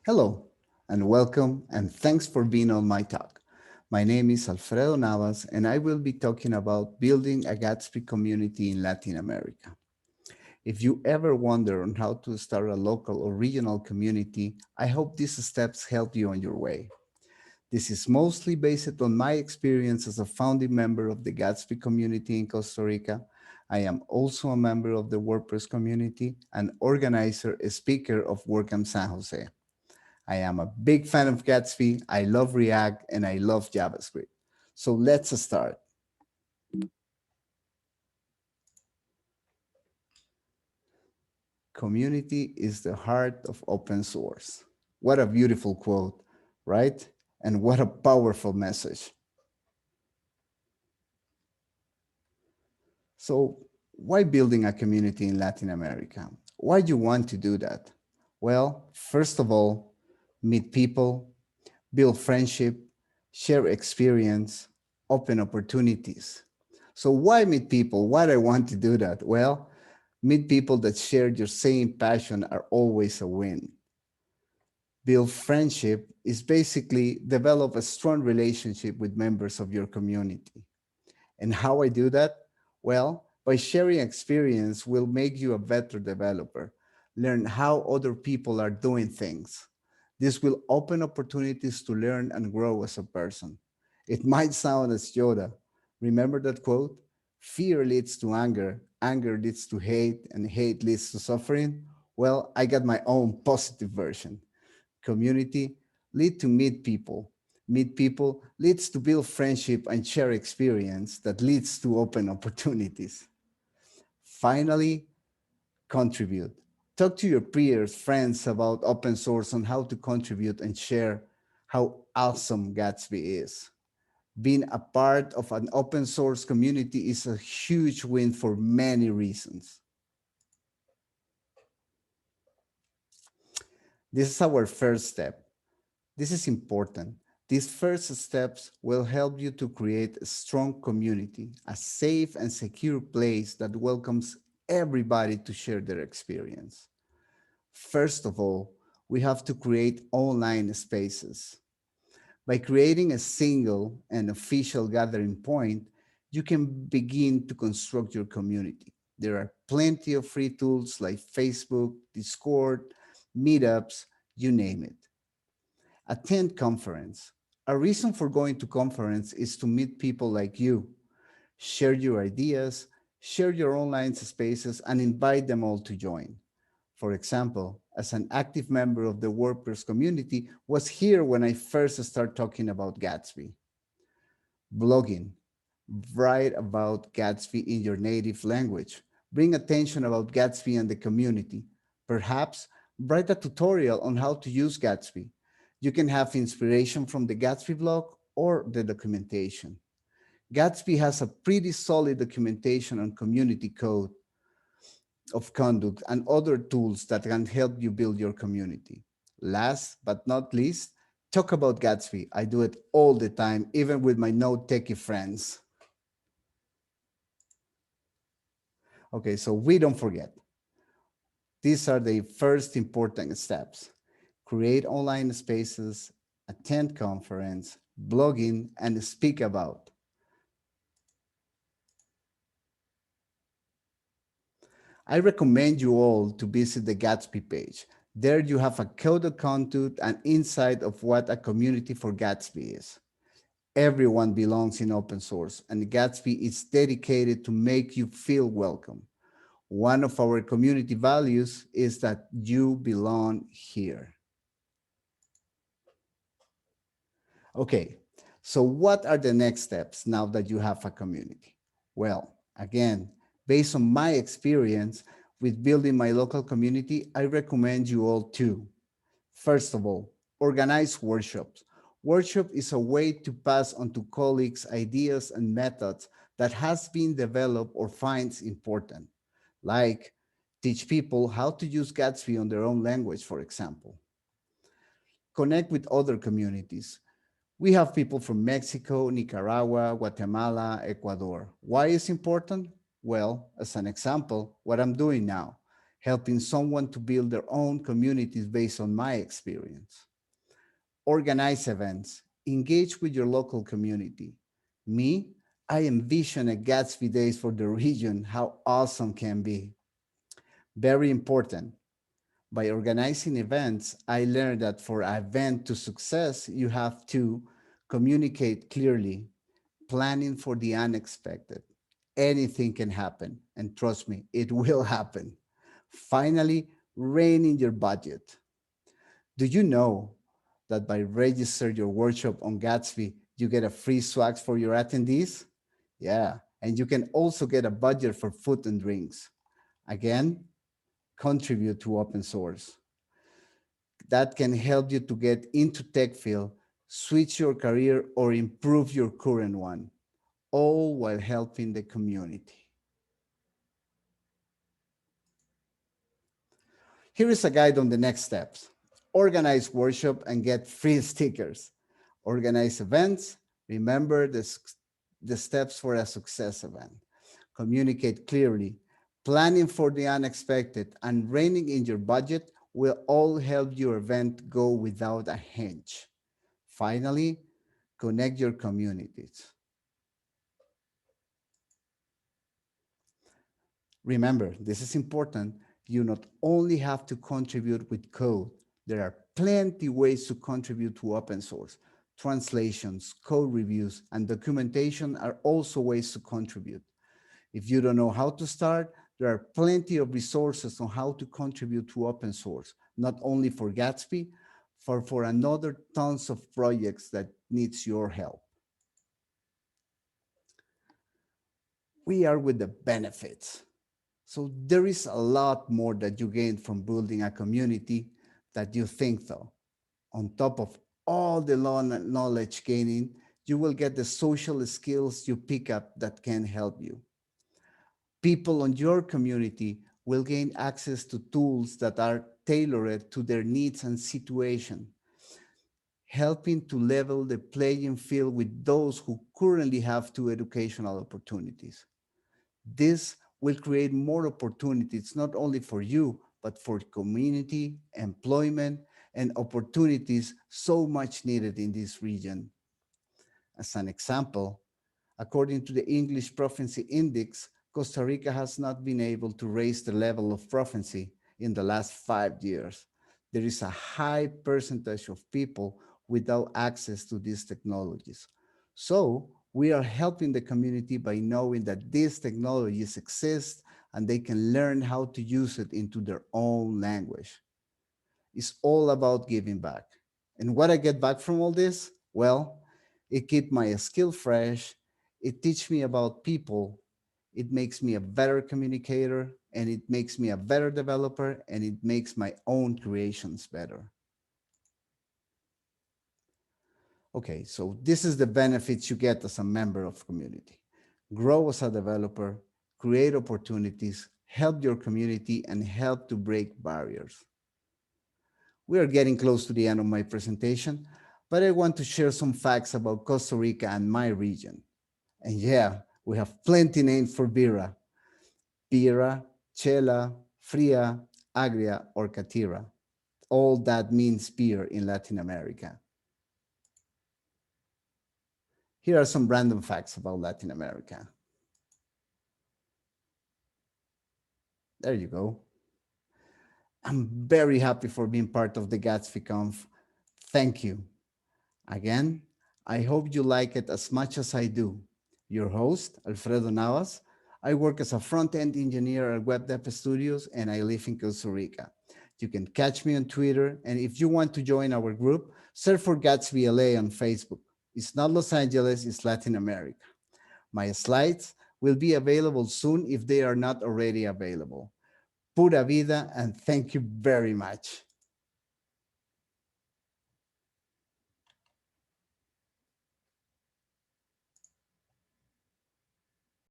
Hello, and welcome, and thanks for being on my talk. My name is Alfredo Navas, and I will be talking about building a Gatsby community in Latin America. If you ever wonder on how to start a local or regional community, I hope these steps help you on your way. This is mostly based on my experience as a founding member of the Gatsby community in Costa Rica. I am also a member of the WordPress community and organizer, a speaker of WordCamp San Jose. I am a big fan of Gatsby. I love React and I love JavaScript. So let's start. Community is the heart of open source. What a beautiful quote, right? And what a powerful message. So why building a community in Latin America? Why do you want to do that? Well, first of all, meet people, build friendship, share experience, open opportunities. So why meet people? Why do I want to do that? Well, meet people that share your same passion are always a win. Build friendship is basically develop a strong relationship with members of your community. And how I do that? Well, by sharing experience will make you a better developer. Learn how other people are doing things. This will open opportunities to learn and grow as a person. It might sound as Yoda. Remember that quote? Fear leads to anger, anger leads to hate, and hate leads to suffering. Well, I got my own positive version. Community lead to meet people. Meet people leads to build friendship and share experience that leads to open opportunities. Finally, contribute. Talk to your peers, friends about open source on how to contribute and share how awesome Gatsby is. Being a part of an open source community is a huge win for many reasons. This is our first step. This is important. These first steps will help you to create a strong community, a safe and secure place that welcomes everybody to share their experience. First of all, we have to create online spaces. By creating a single and official gathering point, you can begin to construct your community. There are plenty of free tools like Facebook, Discord, meetups, you name it. Attend conference. A reason for going to conference is to meet people like you, share your ideas, share your online spaces, and invite them all to join. For example, as an active member of the WordPress community, was here when I first started talking about Gatsby. Blogging. Write about Gatsby in your native language. Bring attention about Gatsby and the community. Perhaps write a tutorial on how to use Gatsby. You can have inspiration from the Gatsby blog or the documentation. Gatsby has a pretty solid documentation on community code of conduct and other tools that can help you build your community. Last but not least, talk about Gatsby. I do it all the time, even with my no techie friends. Okay, so we don't forget. These are the first important steps. Create online spaces, attend conference, blogging, and speak about. I recommend you all to visit the Gatsby page. There you have a code of conduct and insight of what a community for Gatsby is. Everyone belongs in open source, and Gatsby is dedicated to make you feel welcome. One of our community values is that you belong here. Okay, so what are the next steps now that you have a community? Well, again, based on my experience with building my local community, I recommend you all to, first of all, organize workshops. Workshop is a way to pass on to colleagues ideas and methods that has been developed or finds important, like teach people how to use Gatsby on their own language, for example. Connect with other communities. We have people from Mexico, Nicaragua, Guatemala, Ecuador. Why is important? Well, as an example, what I'm doing now. helping someone to build their own communities based on my experience. Organize events, engage with your local community. Me, I envision a Gatsby Days for the region, how awesome can be. Very important. By organizing events, I learned that for an event to success, you have to communicate clearly, planning for the unexpected. Anything can happen, and trust me, it will happen. Finally, rein in your budget. Do you know that by register your workshop on Gatsby, you get a free swags for your attendees? Yeah, and you can also get a budget for food and drinks. Again, contribute to open source. That can help you to get into tech field, switch your career, or improve your current one, all while helping the community. Here is a guide on the next steps. Organize workshop and get free stickers. Organize events. Remember the steps for a success event. Communicate clearly. Planning for the unexpected and reining in your budget will all help your event go without a hitch. Finally, connect your communities. Remember, this is important. You not only have to contribute with code, there are plenty ways to contribute to open source. Translations, code reviews, and documentation are also ways to contribute. If you don't know how to start, there are plenty of resources on how to contribute to open source, not only for Gatsby, for another tons of projects that needs your help. We are with the benefits. So there is a lot more that you gain from building a community that you think though. On top of all the knowledge gaining, you will get the social skills you pick up that can help you. People on your community will gain access to tools that are tailored to their needs and situation, helping to level the playing field with those who currently have two educational opportunities. This will create more opportunities, not only for you, but for community, employment, and opportunities so much needed in this region. As an example, according to the English Proficiency Index, Costa Rica has not been able to raise the level of proficiency in the last 5 years. There is a high percentage of people without access to these technologies. So we are helping the community by knowing that these technologies exist and they can learn how to use it into their own language. It's all about giving back. And what I get back from all this? Well, it keeps my skill fresh. It teaches me about people. It makes me a better communicator and it makes me a better developer and it makes my own creations better. Okay, so this is the benefits you get as a member of community. Grow as a developer, create opportunities, help your community, and help to break barriers. We are getting close to the end of my presentation, but I want to share some facts about Costa Rica and my region. And yeah, we have plenty names for Bira. Bira, Chela, Fria, Agria, or Catira. All that means beer in Latin America. Here are some random facts about Latin America. There you go. I'm very happy for being part of the GatsbyConf. Thank you. Again, I hope you like it as much as I do. Your host, Alfredo Navas. I work as a front-end engineer at Web Dev Studios and I live in Costa Rica. You can catch me on Twitter, and if you want to join our group, search for Gatsby LA on Facebook. It's not Los Angeles, it's Latin America. My slides will be available soon if they are not already available. Pura vida, and thank you very much.